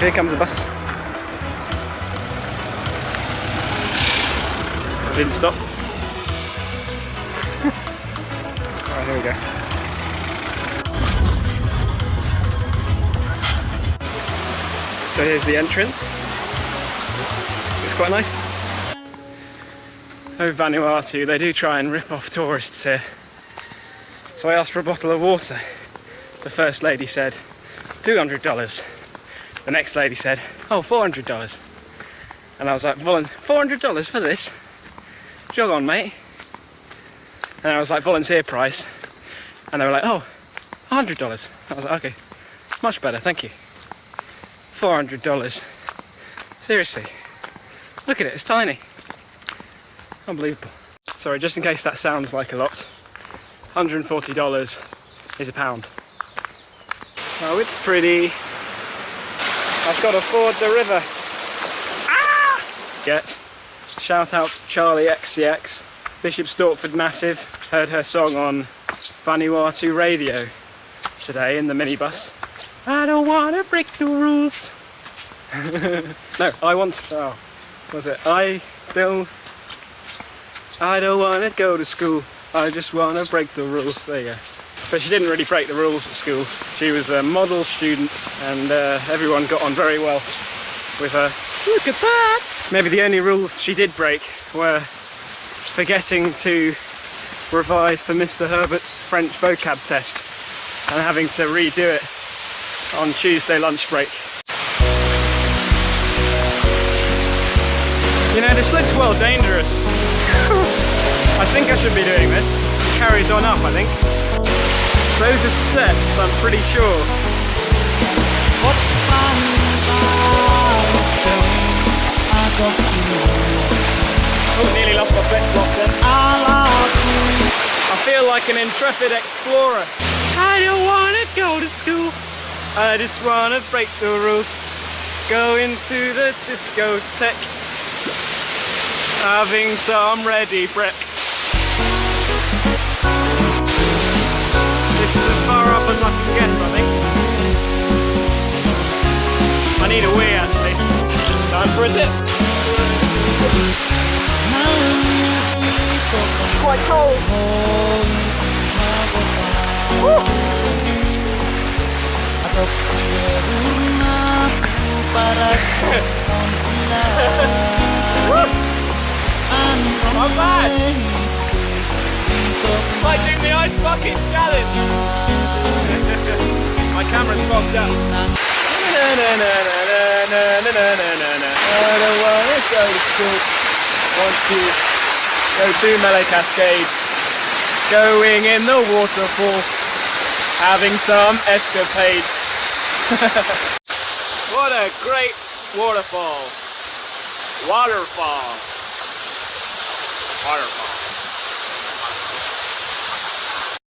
Here comes the bus. I didn't stop. Alright, here we go. So here's the entrance. It's quite nice. Over Vanuatu, they do try and rip off tourists here. So I asked for a bottle of water. The first lady said $200. The next lady said, oh, $400. And I was like, $400 for this? Jog on, mate. And I was like, volunteer price. And they were like, oh, $100. I was like, okay, much better, thank you. $400. Seriously. Look at it, it's tiny. Unbelievable. Sorry, just in case that sounds like a lot. $140 is a pound. Oh, it's pretty. I've got to ford the river. Ah! Get. Shout out to Charlie XCX. Bishop Stortford Massive. Heard her song on Vanuatu radio today in the minibus. I don't want to break the rules. No, I want to. Oh, what was it? I don't want to go to school. I just want to break the rules. There you go. But she didn't really break the rules at school. She was a model student and everyone got on very well with her. Look at that! Maybe the only rules she did break were forgetting to revise for Mr. Herbert's French vocab test and having to redo it on Tuesday lunch break. You know, this looks well dangerous. I think I should be doing this. It carries on up, I think. Those are steps, I'm pretty sure. Oh, nearly lost my flip-flop then. I feel like an intrepid explorer. I don't want to go to school. I just want to break the rules. Go into the discotheque. Having some ready brek. This is as far up as I can get, I think. I need a wee actually. Time for a dip. It's quite cold. Woo. Not bad. It's like doing the ice bucket challenge. My camera's fogged up. I don't want to go to school. Want to go to Mele Cascades. Going in the waterfall. Having some escapades. What a great waterfall. Waterfall.